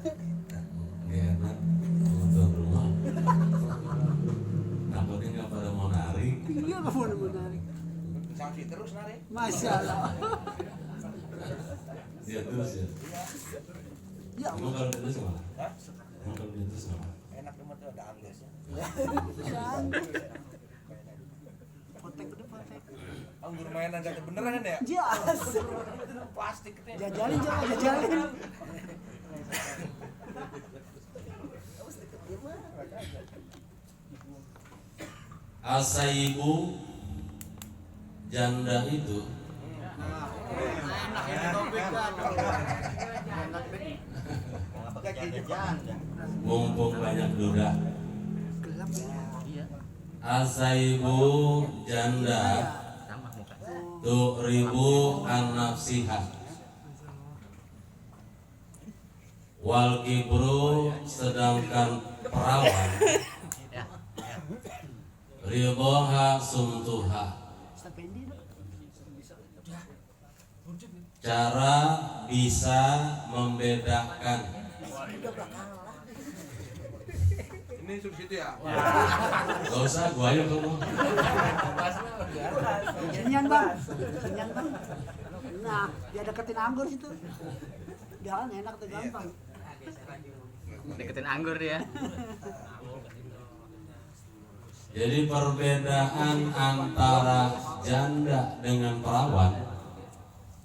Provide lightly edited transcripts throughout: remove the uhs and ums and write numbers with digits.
enak nonton rumah. Takutnya nggak pada mau narik. Iya nggak mau narik. Sanksi terus narik. Masya Allah. Dia terus ya. Ya Emang kalau dia terus gimana? Hah? Emang kalau dia terus gimana? Enak teman tuh ada anggusnya. potek udah potek. Anggur mainan gak beneran ya? Jas. Plastik teh. Jajalin jangan jajalin. Asaibu janda itu Enak ini topik kan. mumpung banyak duda. Gelap ya. Asaibu janda tu'ribu an nafsiha wal kibru, sedangkan perawan ridhoha sumtuha, cara bisa membedakan. Ini subsidi ya? Gak usah, gua aja ngomong. Kenyang bang. Kenyang bang. Nah dia deketin anggur situ. Jalan enak tuh gampang. Deketin anggur dia. Jadi perbedaan antara janda dengan perawan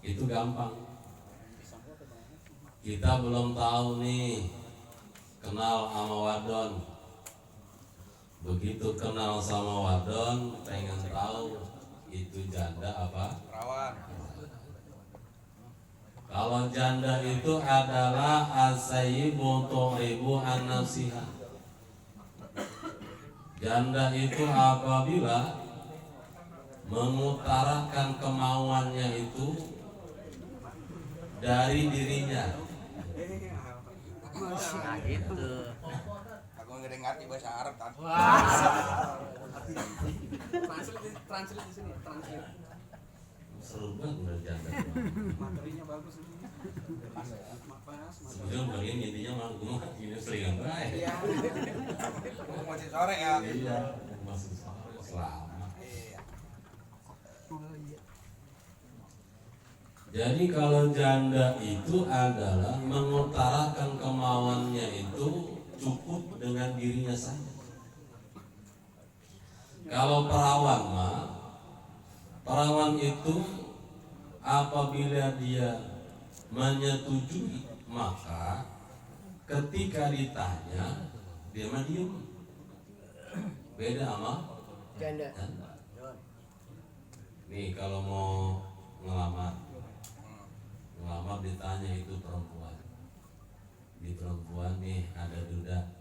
itu gampang. Kita belum tahu nih, kenal sama wadon. Begitu kenal sama wadon, pengen tahu itu janda apa? Perawan. Kalau janda itu adalah asayyibu tu'ibu an nafsiha. Janda itu apabila mengutarakan kemauannya itu dari dirinya. Nah gitu. Aku nggak ngerti bahasa Arab kan? Translate di sini, translate. Seru banget bener janda. Materinya bagus ini. Sebetulnya bagian intinya mah gue mah ini seringan baik. Iya. Masih sore ya? Iya, masih selamat. Iya. Jadi kalau janda itu adalah mengutarakan kemauannya itu cukup dengan dirinya saja. Kalau perawan mah, perawan itu apabila dia menyetujui, maka ketika ditanya dia mah diem. Beda sama Janda. Nih kalau mau ngelamar ditanya itu perempuan. Di perempuan nih ada duda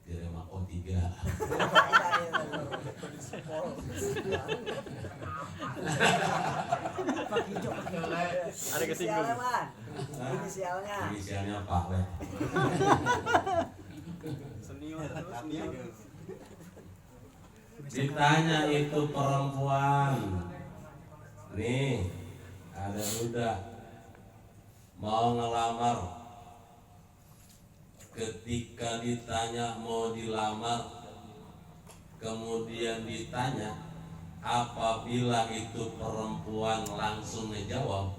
direma O3. Ada kesinggung. Inisialnya Pak Le. Senior terus. Ditanya itu perempuan. Nih ada duda mau ngelamar. Ketika ditanya mau dilamar, kemudian ditanya, apabila itu perempuan langsung ngejawab,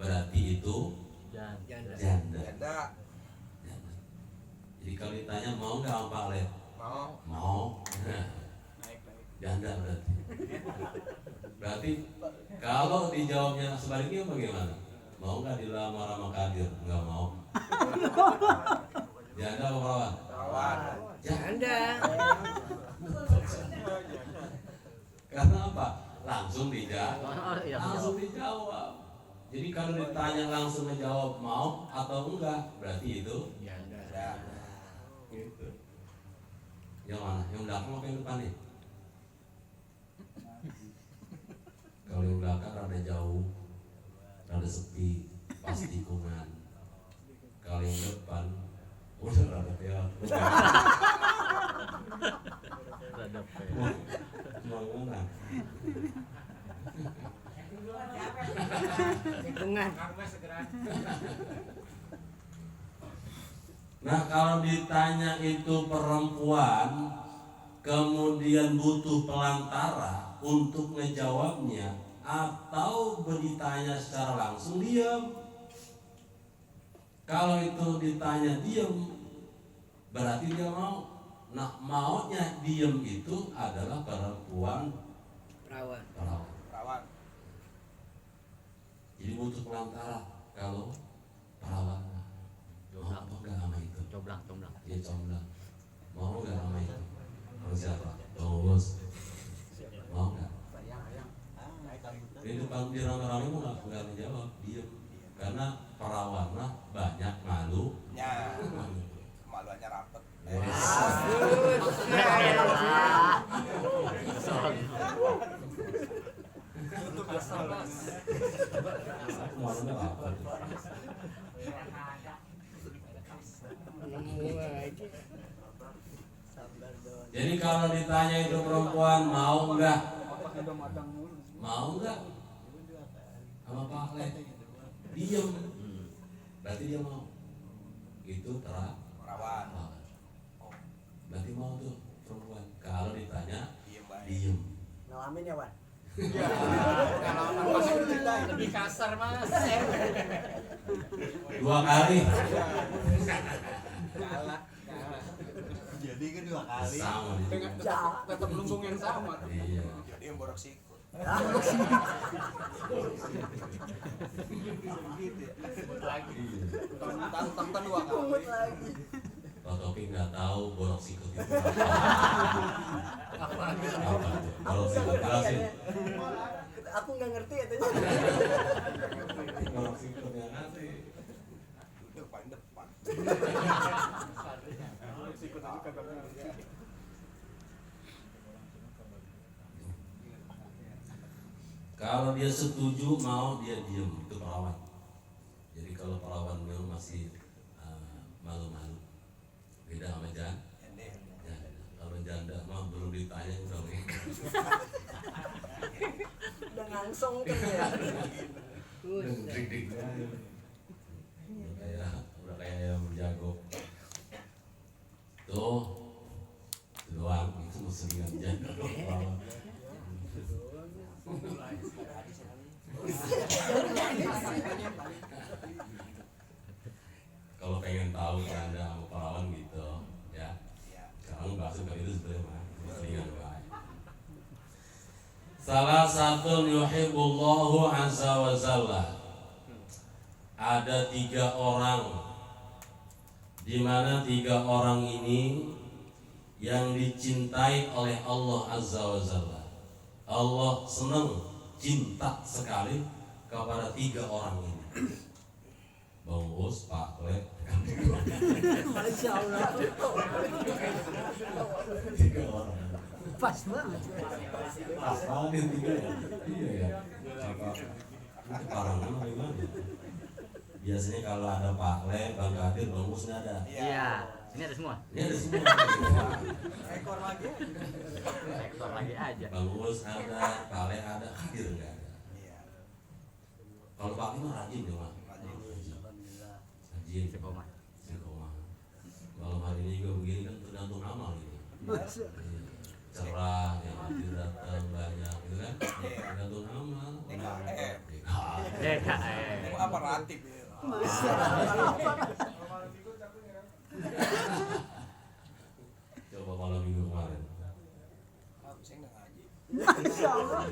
berarti itu janda. Janda. Jadi kalau ditanya mau nggak Pak Le? Mau. Mau. Janda berarti. Berarti kalau dijawabnya sebaliknya bagaimana? Mau nggak dilamar sama Kadir? Nggak mau. Janda apa perawan? Perawan. Janda. Karena apa? Langsung dijawab. Oh, iya, Langsung dijawab. Jadi kalau ditanya langsung menjawab mau atau enggak, berarti itu Janda. gitu. Yang mana? Yang belakang apa yang depan nih? Kalau yang belakang rada jauh, rada sepi, pas tikungan. Kalau yang depan udah rada peot. Rada peot. Mau mana? Hitungan. Nah kalau ditanya itu perempuan kemudian butuh pelantara untuk ngejawabnya atau ditanya secara langsung diam. Kalau itu ditanya diam berarti dia mau. Nah maunya diam itu adalah perempuan Perawan. Perawan. Jadi butuh pelantara kalau perawan. Mau apa enggak sama itu? Comblang. Dia comblang. Mau enggak sama itu? Kalau siapa? Bos. Mau enggak? Di depan di rame-rame mau enggak menjawab, diam. Karena perawan mah banyak malu. Ya. Kemaluannya rapet. Malunya apa? Jadi kalau ditanya itu perempuan mau enggak? Mau enggak? Sama Pak Le? Diem. Berarti dia mau. Itu Perawan. Berarti mau tuh perempuan. Kalau ditanya Diem baik. diem. Ngalamin ya, Wan? Lebih kasar mas. 2 kali. Jadi kedua kali Sama Dengan dia. tetap lumbung yang sama. Iya. Jadi yang borok sikut. Lagi. Iya. Tantang 2 kali. Pak Topi nggak tahu borok sikut itu apa? Apa? Borok sikut jelasin. Aku nggak ngerti katanya. Borok sikut yang ngasih. Duduk paling depan. Kalau dia setuju mau dia diem itu perawan. Jadi kalau perawan memang masih malu-malu. Beda sama janda. Ya, kalau janda mah belum ditanya udah Udah langsung kan ya. udah kayak yang jago. Tuh doang itu musliman janda perawan. Kalau pengen tahu janda sama perawan gitu ya sekarang bahas ke itu sebenarnya musliman baik. Salah satu yuhibbullahu azza wa jalla. Ada 3 orang di mana 3 orang ini yang dicintai oleh Allah azza wa jalla. Allah senang cinta sekali kepada 3 orang ini. Bang Us, Pak Le, Masya Allah. 3 orang. Pas banget. Pas banget 3 ya. Iya ya. Itu parang mana gimana? Biasanya kalau ada Pak Le, Bang Kadir, Bang Us nggak ada. Iya. Ini ada semua. Ini ada semua. Ekor lagi. Rektor lagi aja. Bang Us ada, Pak Le ada, Kadir nggak ada. Iya. Kalau Pak Le mah rajin ya Mak. Rajin. Sekoma. Sekoma. Malam hari ini juga begini kan tergantung amal gitu. Masya. Iya. Cerah, yang hadir datang banyak gitu kan. Tergantung amal. DKM. DKM. Itu apa ratib ya? Masya Allah. Coba malam minggu kemarin. Saya nggak ngaji. Masya Allah.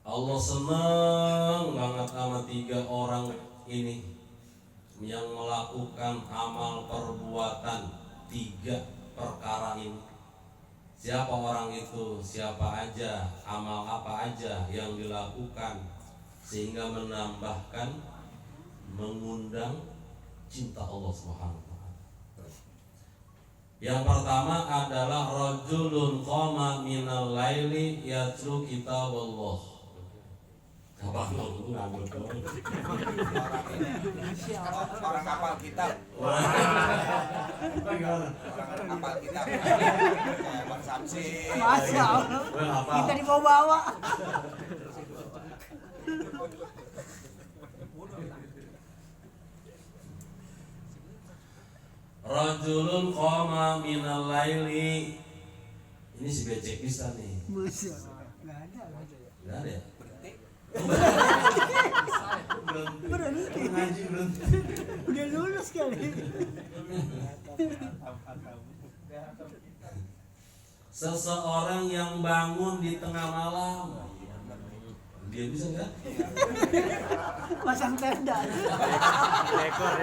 Allah senang banget sama 3 orang ini yang melakukan amal perbuatan 3 perkara ini. Siapa orang itu? Siapa aja? Amal apa aja yang dilakukan sehingga menambahkan, mengundang cinta Allah Subhanahu wa taala. Yang pertama adalah rajulun qama minal laili yatlu kitaballah. bangun lu nganggur doang. Orang kapal kitab. Wah. Gimana? Orang kapal kitab. Kayak Bang Samsi. Masya Allah. Gue apa? Kita dibawa-bawa. Rajulun qama minal laili. Ini si becek bisa nih. Masya Allah. Nggak ada. Enggak ada ya? Berhenti. Ngaji berhenti. Udah lulus kali. Seseorang yang bangun di tengah malam. Dia bisa nggak? Pasang tenda. Dekor.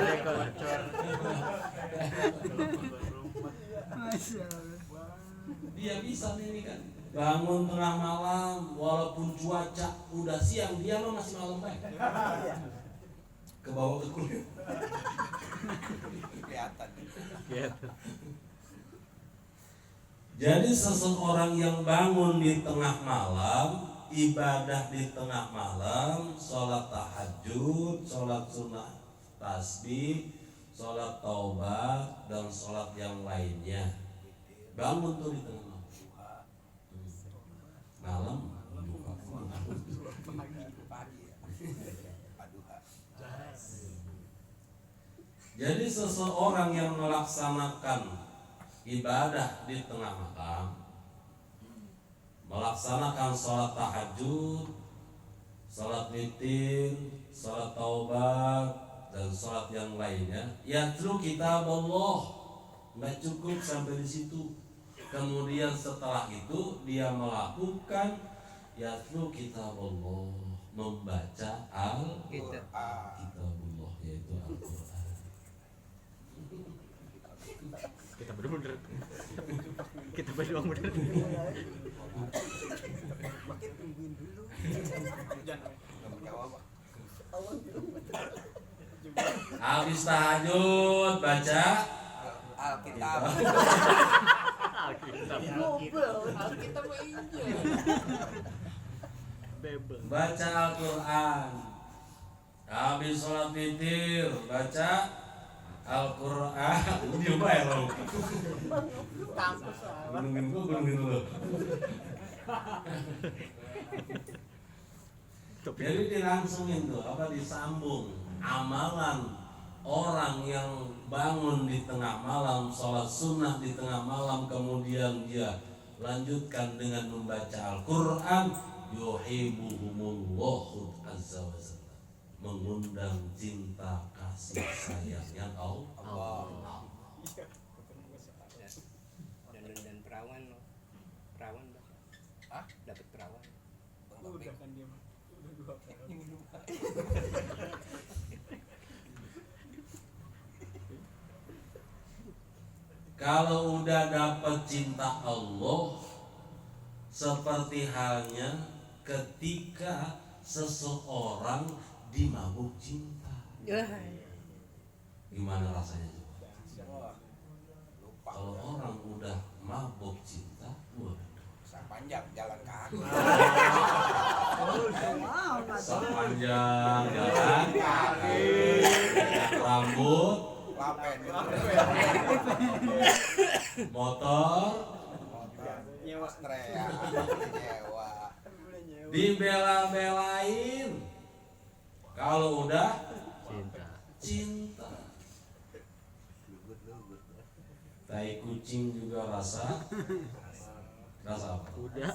Masya Allah. Dia bisa nih ini kan. Bangun tengah malam walaupun cuaca udah siang dia mah masih malam baik. Ke bawah ke kulit. Kelihatan. Jadi seseorang yang bangun di tengah malam, ibadah di tengah malam, sholat tahajud, sholat sunnah tasbih, sholat taubat, dan sholat yang lainnya. Bangun tuh di tengah malam. Malam Pagi ya. Aduh. Jadi seseorang yang melaksanakan ibadah di tengah malam, melaksanakan sholat tahajud, sholat witir, sholat taubat, dan sholat yang lainnya, yatlu kitab Allah, nggak cukup sampai di situ. Kemudian setelah itu dia melakukan yatlu kitab Allah, membaca kitabullah, yaitu Al-Quran. Kita bener-bener. Kita berdoa bener. Habis tahajud baca Alkitab. Alkitab Bebel. baca Al-Quran. Habis sholat witir baca Al-Quran. Dia bayar loh. Gunungin lu. Jadi dilangsungin tuh, disambung amalan orang yang bangun di tengah malam, sholat sunnah di tengah malam, kemudian dia lanjutkan dengan membaca Al-Quran. Yuhibbuhumullahu azza wa jalla, mengundang cinta kasih sayangnya Allah. Dan perawan Hah? dapat perawan. Udah kan dia. Kalau udah dapat cinta Allah, seperti halnya ketika seseorang dimabuk cinta. Gimana rasanya coba? Lupa. Kalau orang udah mabuk cinta, Panjang jalan kaki. sepanjang jalan kaki, rambut, Lapen. motor, Nyewa. dibela-belain. Kalau udah cinta, tai kucing juga rasa apa? Udah.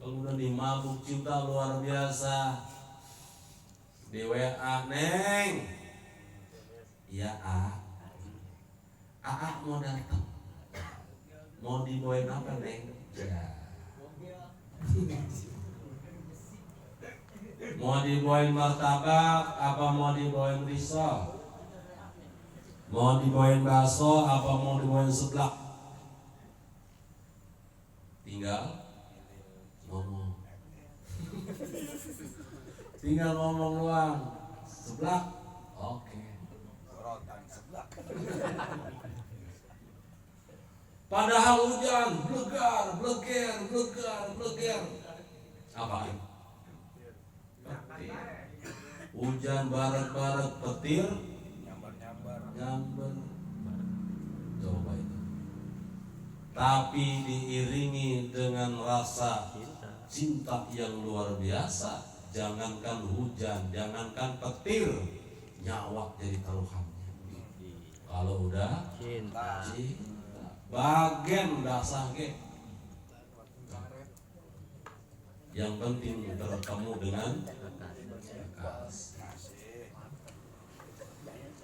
Kalau udah dimabuk cinta luar biasa, di WA, Neng, iya mau datang, mau dibawain apa Neng? Ya. Mau dibawain martabak apa mau dibawain risol? Mau dibawain bakso apa mau dibawain seblak? Tinggal ngomong. Tinggal ngomong doang. Seblak. Oke. Rotan sebelah. Padahal hujan blegar, bleger, apa? Petir. Hujan baret-baret, petir nyamber. Coba itu. Tapi diiringi dengan rasa cinta yang luar biasa. Jangankan hujan, jangankan petir, nyawa jadi taruhannya. Kalau udah cinta. Bagian dasar ge. Yang penting bertemu dengan kasih.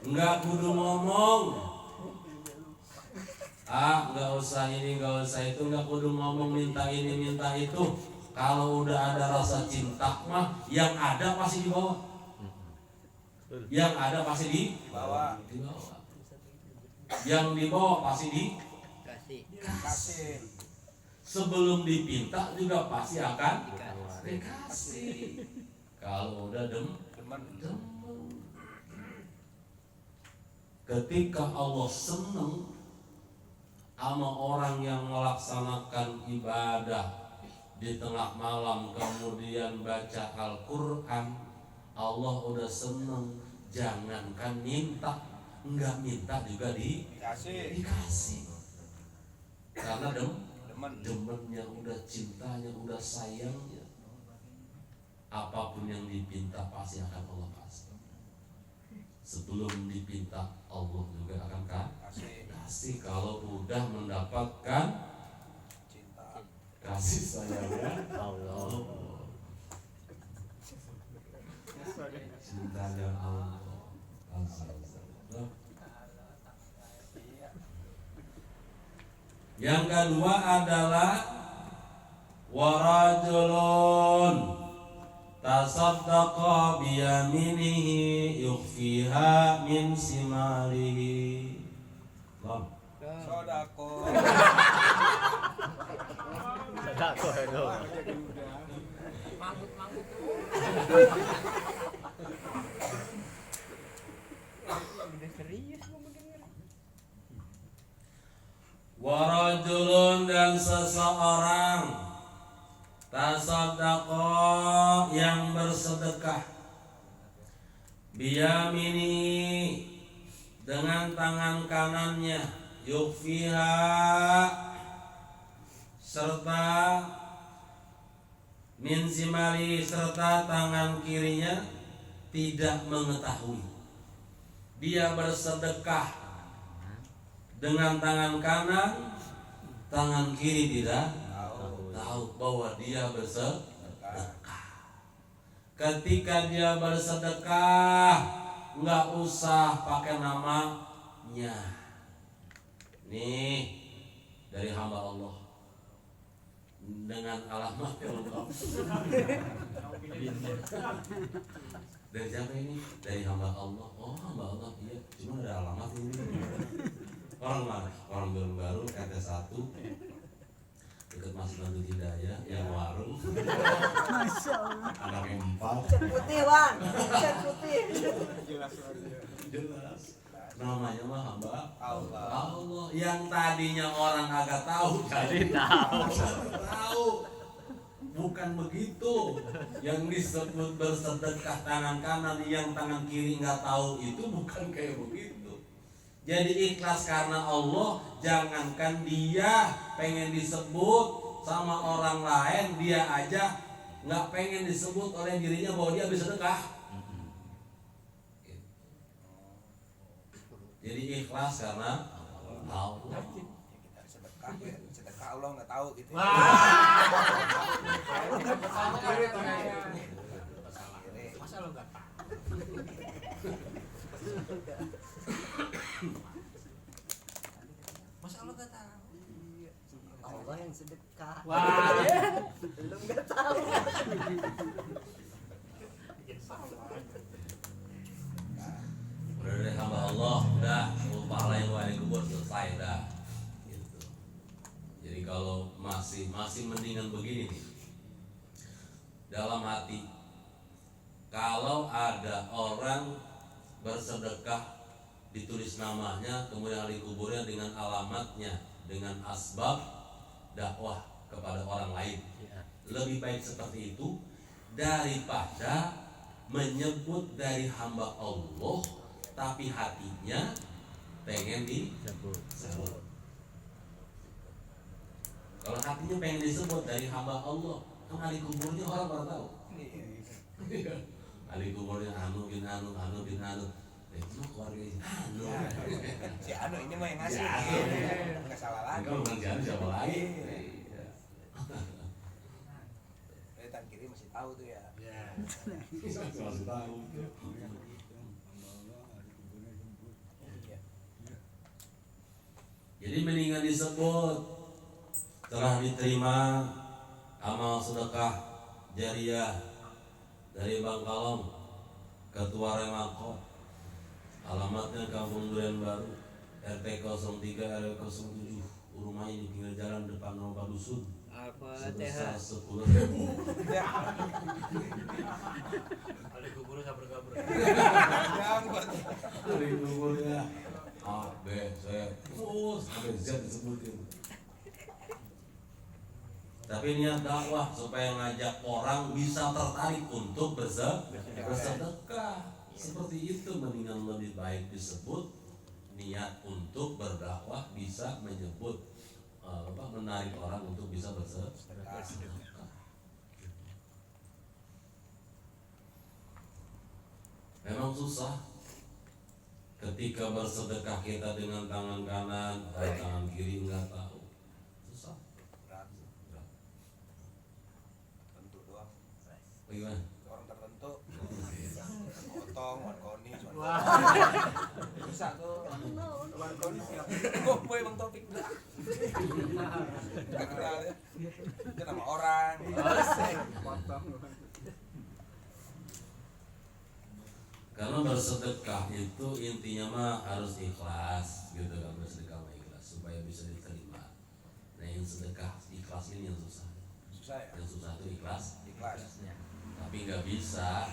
Enggak kudu ngomong. Enggak usah ini, enggak usah itu, enggak kudu ngomong minta ini, minta itu. Kalau udah ada rasa cinta mah yang ada pasti dibawa. Yang ada pasti dibawa. Yang dibawa pasti dikasih. Sebelum dipinta juga pasti akan dikasih. Kalau udah demen. Ketika Allah senang sama orang yang melaksanakan ibadah di tengah malam kemudian baca Al-Quran, Allah udah senang. Jangankan minta, enggak minta juga dikasih. Karena demennya, udah cintanya, udah sayangnya. Apapun yang dipinta pasti akan Allah kasih. Sebelum dipinta Allah juga akan kasih. Kalau udah mendapatkan kasih sayangnya Allah. Cintanya Allah. Yang kedua adalah warajulun tasaddaqa biyaminihi yukhfiha min simalihi. Sodako. Warajulun dan seseorang tasaddaqa yang bersedekah biyamini dengan tangan kanannya yukfiha serta min simali serta tangan kirinya tidak mengetahui. Dia bersedekah dengan tangan kanan, tangan kiri tidak tahu bahwa dia bersedekah. Ketika dia bersedekah, nggak usah pakai namanya. Nih dari hamba Allah dengan alamat yang lengkap. Dari siapa ini? Dari hamba Allah. Oh, hamba Allah, iya. Cuma ada alamat ini. Orang mana? Orang baru RT 1 dekat Masjid Nurul Hidayah yang warung. Masya Allah. Anak yang 4. Cat putih, Wan. Cat putih. Jelas. Namanya mah hamba Allah. Allah. Yang tadinya orang agak tahu jadi tahu. Bukan begitu. Yang disebut bersedekah tangan kanan, yang tangan kiri nggak tahu itu bukan kayak begitu. Jadi ikhlas karena Allah, jangankan dia pengen disebut sama orang lain, dia aja nggak pengen disebut oleh dirinya bahwa dia bisa sedekah. Jadi ikhlas karena Allah. Sedekah Allah nggak tahu gitu. Masa lo gak tahu? Masa lo gak tahu? Allah yang sedekah. Wah. Belum gak tahu. Udah dari hamba Allah, udah pahala yang wali kubur selesai dah. Gitu. Jadi kalau masih mendingan begini nih. Dalam hati, kalau ada orang bersedekah ditulis namanya kemudian ahli kuburnya dengan alamatnya dengan asbab dakwah kepada orang lain. Lebih baik seperti itu daripada menyebut dari hamba Allah tapi hatinya pengen disebut. Kalau hatinya pengen disebut dari hamba Allah, kan ahli kuburnya orang baru tahu. Ahli kuburnya anu bin anu, anu bin anu. Itu keluarga ini anu. Si Anu ini mah yang ngasih. Nggak salah lagi. Kalau bukan siapa lagi? Tan kiri masih tahu tuh ya. Masih tahu. Jadi mendingan disebut telah diterima amal sedekah jariah dari Bang Kalom, Ketua Remako, alamatnya Kampung Duren Baru, RT 03 RW 07, rumah ini pinggir jalan depan rumah dusun, sebesar 10.000. Ada kubur kabur-kabur. Dari kuburnya A, B, C, sampai Z disebutin. Tapi niat dakwah supaya ngajak orang bisa tertarik untuk bersedekah. Seperti itu mendingan lebih baik disebut niat untuk berdakwah bisa menyebut menarik orang untuk bisa bersedekah. Memang susah ketika bersedekah kita dengan tangan kanan atau tangan kiri nggak tahu, susah. Tentu doang. Bagaimana? Orang tertentu. Potong, warkoni, bisa tuh. Warkoni siapa? Oh, boy Bang Topik. Gak kenal ya. Itu nama orang. Potong. Karena bersedekah itu intinya mah harus ikhlas gitu kan, bersedekah mah ikhlas supaya bisa diterima. Nah yang sedekah ikhlas ini yang susah. Susah ya? Yang susah itu ikhlas. Ikhlas. Tapi nggak bisa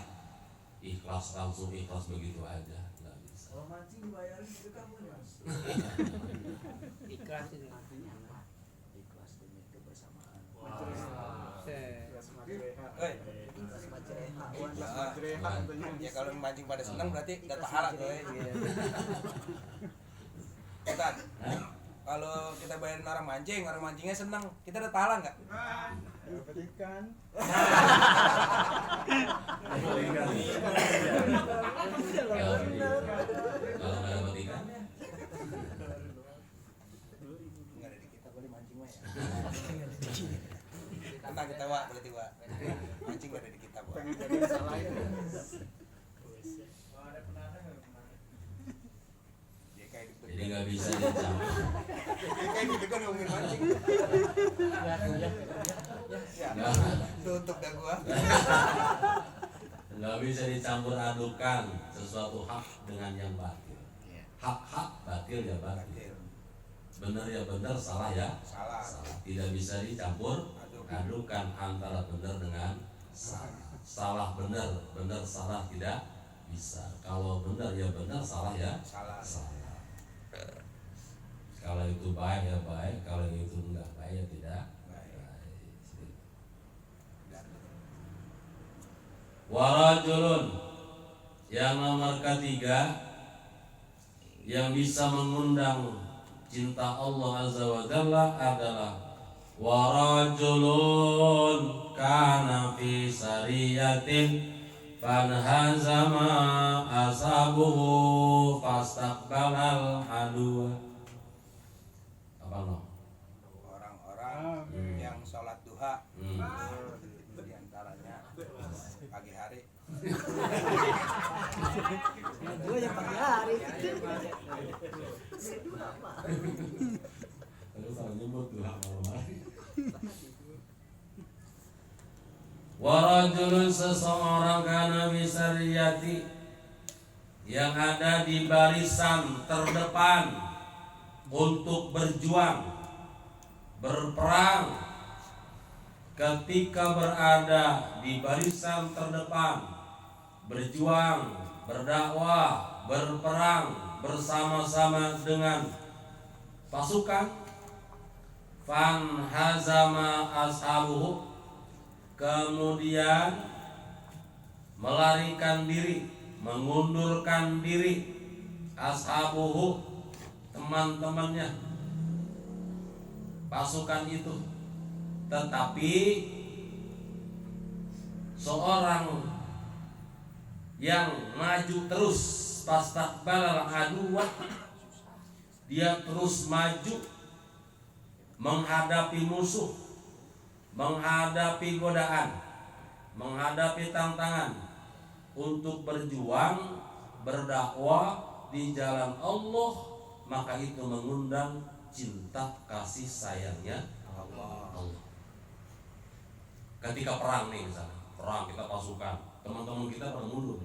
ikhlas langsung ikhlas begitu aja, nggak bisa. Kalau mancing dibayarin itu kan Mas. Ikhlas itu. Ikhlas demi kebersamaan. Ya kalau mancing pada senang berarti udah pahala tuh ya. Ustaz, kalau kita bayarin orang mancingnya senang, kita dapat pahala nggak? Dapat ikan. Kalau nggak dapat ikan, Nggak ada di kita boleh mancing mah ya. Tenang kita Wak, berarti Wak. Mancing nggak ada di kita Wak. Dia kayak gitu. jadi nggak bisa dicampur. Dia kayak gitu kan ngomongin mancing. Ya, tutup dah gua. Nggak bisa dicampur adukan sesuatu hak dengan yang batil. Hak batil ya batil. Benar ya benar, salah ya Salah. Tidak bisa dicampur adukan antara benar dengan salah. Salah benar, benar salah tidak bisa. Kalau benar ya benar, salah ya Salah. Kalau itu baik ya baik, kalau itu enggak baik ya tidak baik. Warajulun yang nomor ketiga yang bisa mengundang cinta Allah Azza wa Jalla adalah warajulun kana fi sariyatin fanhazama asabuhu fastaqbalal adwa. Apa no? Orang-orang yang sholat duha di antaranya pagi hari. Dua yang pagi hari. Terus salah nyebut tuh malam hari. Warajulun seseorang kana misariyati yang ada di barisan terdepan untuk berjuang, berperang. Ketika berada di barisan terdepan, berjuang, berdakwah, berperang bersama-sama dengan pasukan, fanhazama ashabuhu, kemudian melarikan diri, mengundurkan diri, ashabuhu, teman-temannya, pasukan itu. Tetapi seorang yang maju terus, pastaqbalal aduwa, dia terus maju menghadapi musuh, menghadapi godaan, menghadapi tantangan untuk berjuang, berdakwah di jalan Allah, maka itu mengundang cinta kasih sayangnya Allah. Ketika perang nih misalnya, perang kita pasukan, teman-teman kita pada mundur,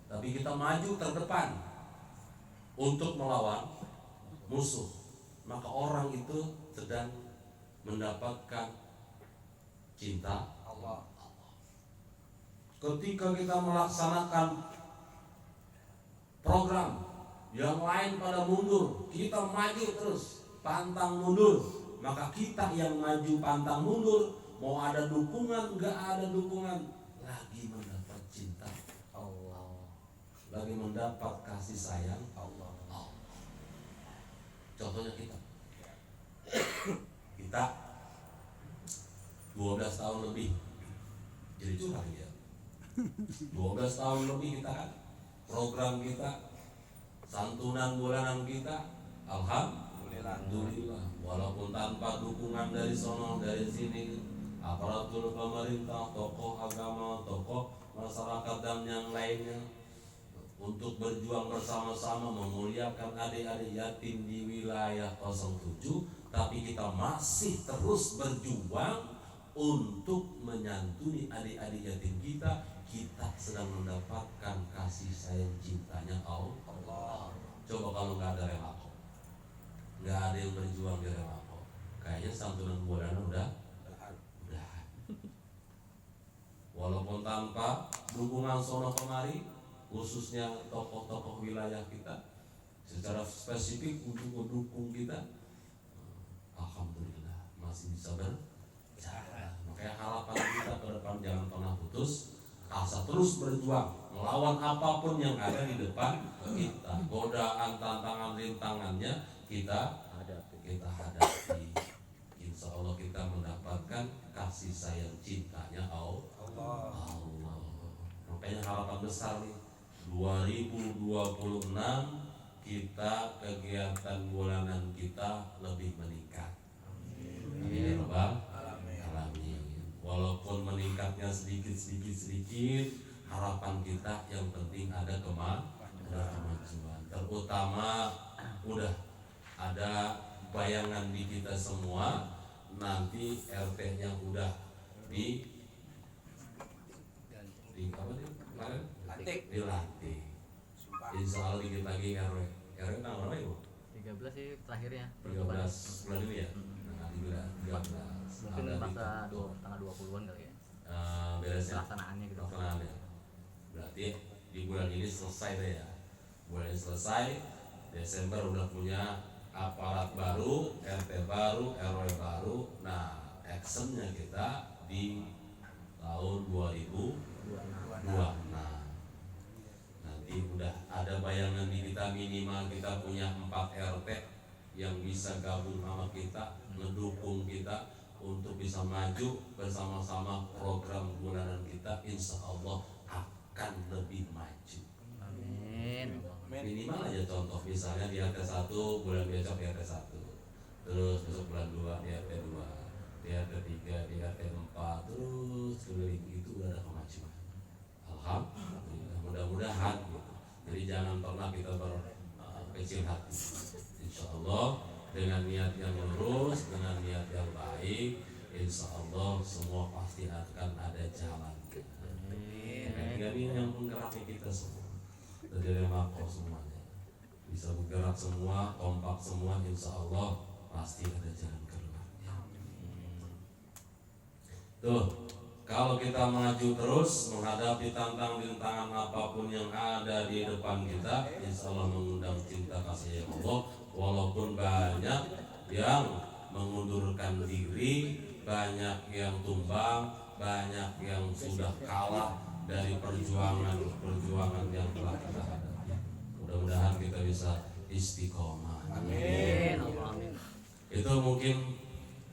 tapi kita maju terdepan untuk melawan musuh, maka orang itu sedang mendapatkan cinta Allah. Ketika kita melaksanakan program yang lain pada mundur, kita maju terus, pantang mundur, maka kita yang maju pantang mundur, mau ada dukungan nggak ada dukungan, lagi mendapat cinta Allah, lagi mendapat kasih sayang Allah. Contohnya kita 12 tahun lebih jadi curang ya. 12 tahun lebih kita kan, program kita, santunan bulanan kita, alhamdulillah, walaupun tanpa dukungan dari sono dari sini, aparatur pemerintah, tokoh agama, tokoh masyarakat dan yang lainnya, untuk berjuang bersama-sama memuliakan adik-adik yatim di wilayah 07, tapi kita masih terus berjuang untuk menyantuni adik-adik yatim kita. Kita sedang mendapatkan kasih sayang cintanya Allah. Coba kalau nggak ada Remako, nggak ada yang berjuang di Remako, kayaknya santunan bulanan udah. Walaupun tanpa dukungan sono kemari, khususnya tokoh-tokoh wilayah kita secara spesifik untuk mendukung kita, alhamdulillah masih bisa berjalan. Makanya harapan kita ke depan jangan pernah putus asa, terus berjuang melawan apapun yang ada di depan kita, godaan, tantangan, rintangannya kita hadapi. Insya Allah kita mendapatkan kasih sayang cintanya Allah. Makanya harapan besar nih 2026 kita kegiatan bulanan kita lebih meningkat. Amin ya Rabbal alamin. Walaupun meningkatnya sedikit, harapan kita yang penting ada kemajuan. Terutama udah ada bayangan di kita semua, nanti RT-nya udah di apa nih kemarin? Dilantik. Insya Allah dikit lagi RW tanggal berapa ibu? 13 sih terakhirnya. 13 bulan ini ya. Nah, di bulan 13. Mungkin masa tanggal 20-an kali ya. Beresnya. Pelaksanaannya gitu. Pelaksanaannya. Berarti di bulan ini selesai deh ya. Bulan ini selesai. Desember udah punya aparat baru, RT baru, RW baru. Nah, actionnya kita di tahun 2026. Nanti udah ada bayangan di kita, minimal kita punya 4 RT yang bisa gabung sama kita, mendukung kita untuk bisa maju bersama-sama program bulanan kita. Insya Allah akan lebih maju. Amin. Minimal aja contoh, misalnya di RT 1 bulan besok di RT 1, terus besok bulan 2 di RT 2, di RT 3, di RT 4, terus keliling itu udah ada kemajuan. Alhamdulillah, mudah-mudahan gitu. Jadi jangan pernah kita berkecil hati. Insya Allah dengan niat yang lurus, dengan niat yang baik, insya Allah semua pasti akan ada jalan. Ini yang menggerakkan kita semua. Dari Remako semuanya bisa bergerak semua, kompak semua, insya Allah pasti ada jalan keluar. Tuh, kalau kita maju terus menghadapi tantangan apapun yang ada di depan kita, insya Allah mengundang cinta kasih Allah. Walaupun banyak yang mengundurkan diri, banyak yang tumbang, banyak yang sudah kalah dari perjuangan yang telah kita hadapi. Mudah-mudahan kita bisa istiqomah. Amin. Amin. Itu mungkin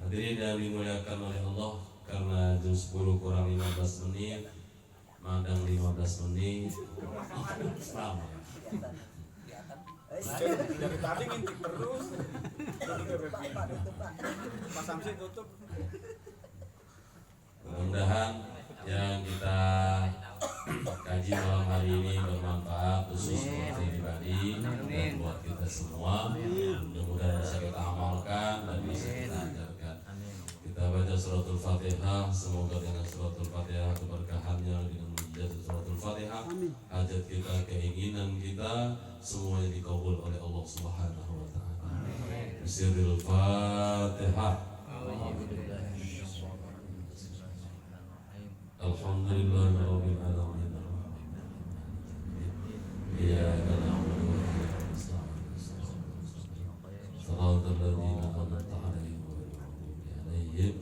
hadirin yang dimuliakan oleh Allah, karena jam 10 kurang 15 menit, madang 15 menit. Selamat. Dari tadi ngintip terus. Pak Samsi tutup. Mudah-mudahan yang kita kaji malam hari ini bermanfaat khusus buat pribadi dan buat kita semua. Mudah-mudahan bisa kita amalkan dan bisa kita ajarkan. Kita baca suratul Fatihah, semoga dengan suratul Fatihah keberkahannya, dengan mujizat suratul Fatihah hajat kita, keinginan kita semuanya dikabul oleh Allah Subhanahu wa taala. Bismillahirrahmanirrahim. Fatihah. Alhamdulillahirabbil alamin. Iyyaka na'budu wa iyyaka nasta'in. Shiratal ladzina an'amta 'alaihim ghairil maghdubi 'alaihim.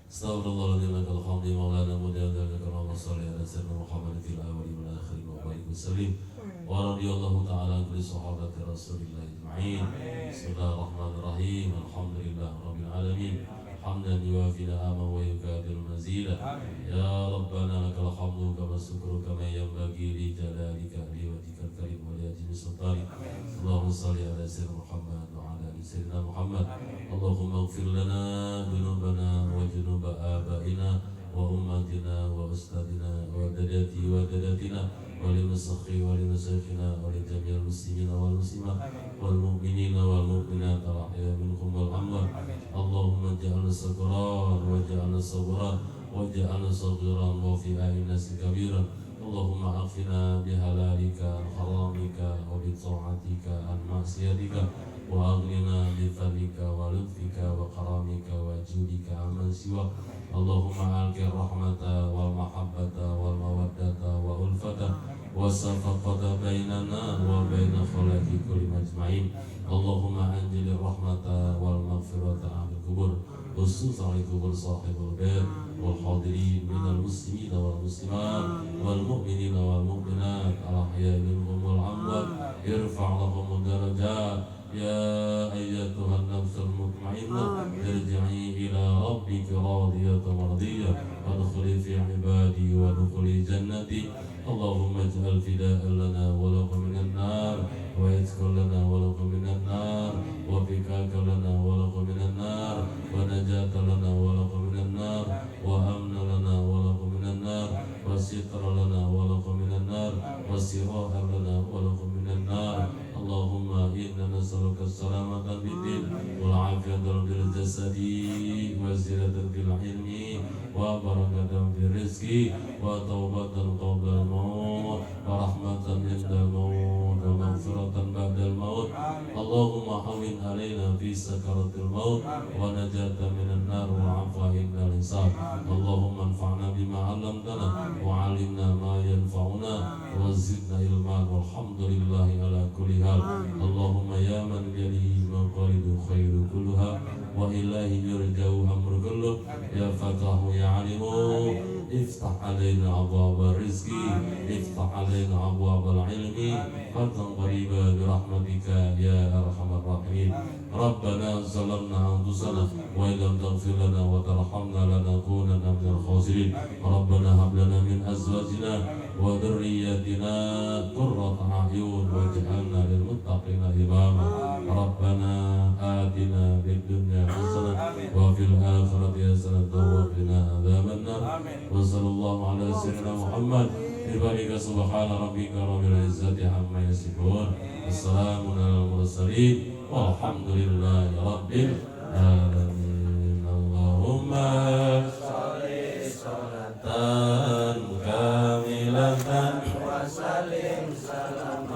Astagfirullahaladzim wa bihamdihi maulana mudallana karama shalli ala sayyidina Muhammad fil awwalin wal akhirin wa barik wasallim. Wa radhiyallahu ta'ala an kulli sahabati Rasulillah ajma'in. Bismillahirrahmanirrahim. Alhamdulillahirabbil alamin. Hamdan yuwafi ni'amahu wa yukafi'u mazida. Ya Rabbana lakal hamdu kama syukru kama yanbaghi li jalalika li wajhikal karim wa li ajli sultanik. Allahumma shalli ala sayyidina Muhammad wa ala ali sayyidina Muhammad. Allahumma ighfir lana dhunubana wa dhunuba abaina wa ummatina wa ustadina wa dadati wa dadatina wa li masakhi wa li masakhina wa li jami'il muslimina wal muslimat wal mu'minina wal mu'minat al-ahya minhum wal amwat. Allahumma ja'alna sabran wa ja'alna sabran wa ja'alna sagiran wa fi a'inasi kabiran. Allahumma afina bihalalika haramika wa bi ta'atika an ma'siyatika wa aghnina bi fadlika wa lutfika wa karamika wa judika amman siwa. Allahumma alqi rahmata wal mahabbata wal mawaddata wa ulfata wa safaqata bainana wa baina khalaqi kulli majma'in. Allahumma anjil rahmata wal maghfirata ahli kubur, khususan ahli kubur sahibul bair wal hadirin minal muslimin wal muslimat wal mu'minin wal mu'minat al-ahya'i minhum wal amwat. Irfa' lahum darajat ya ayyatuhan nafsul mutmainnah, irji'i ila rabbika radiyatan mardiyah wadkhuli fi ibadi wa dkhuli jannati. Allahumma ij'al fida'an lana wa lakum minan nar wa yadkhul lana wa lakum minan nar wa fikaka lana wa lakum minan nar wa najata lana wa lakum minan nar wa amna lana wa lakum minan nar wa sitra lana wa lakum minan nar wa siraha lana wa lakum minan nar. Allahumma inna nas'aluka as-salamata fid din wal 'afiyata fil jasadi wa ziyadatan fil ilmi wa barakatan fil rizqi wa taubatan qabla al-maut wa rahmatan inda al-maut wa maghfiratan ba'da al-maut. Allahumma hawwin 'alaina fi sakaratil maut wa najatan minan nar wa 'afwa innal hisab. Allahumma anfa'na bima 'allamtana wa 'allimna ma yanfa'una wa zidna ilman walhamdulillahi ala kulli hal. Allahumma ya man biyadihi maqalidu khairu kulluha wa ilahi yurja'u amru kulluh ya fatahu ya alimu iftah alaina abwaba rizqi iftah alaina abwaba ilmi fatan qariba birahmatika ya arhamar rahimin. Rabbana zalamna anfusana wa illam taghfir lana wa tarhamna lanakunanna minal khasirin. Rabbana hab lana min azwajina wa dhurriyyatina qurrata a'yun waj'alna lil muttaqina imama. Rabbana atina fid dunya hasanah wa fil akhirati hasanah wa qina adzaban nar. Wa sallallahu ala sayyidina Muhammad Ibadika subhana rabbika rabbil izzati amma yasifun. Wassalamun alal mursalin walhamdulillahi rabbil alamin. Allahumma sholli sholatan kamilatan wa sallim salaman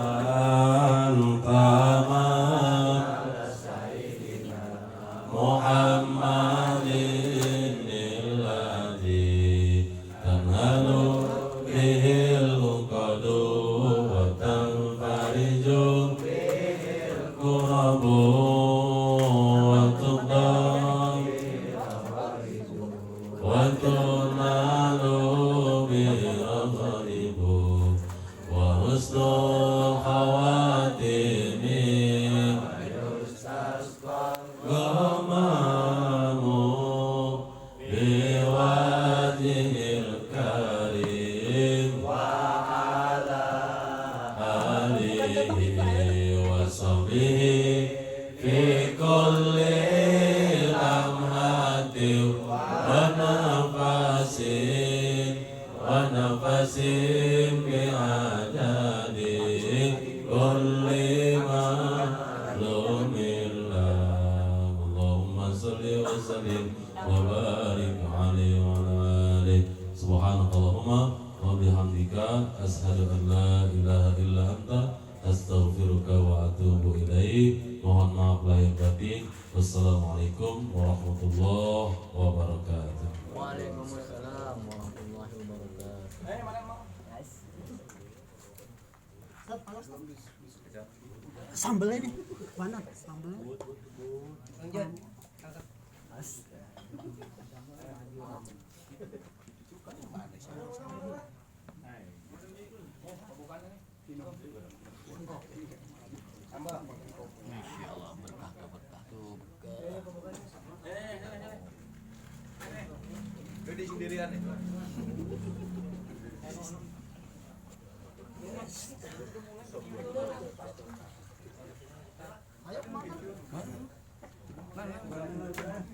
taman ala sayyidina Muhammadin alladzi tanhalu bihil uqadu wa tanfariju bihil kurabu husnul khawatimi Gamamu biwajhil karim alihi wa sahbihi fi kulli lamhatin wa nafasin bi'adadi kulli ma'lumillah Allahumma salli wa sallim wa barik alaihi wa ala alihi subhanakallahumma wa bihamdika ashhadu an la ilaha illa anta astaghfiruka wa atubu ilaik. Mohon maaf lahir batin. Wassalamualaikum warahmatullahi wabarakatuh. Waalaikumsalam warahmatullahi wabarakatuh. Mana mau? Sambelnya nih, mana sambelnya? Lanjut. Sambal. Masya Allah, berkah tuh. Duduk sendirian nih.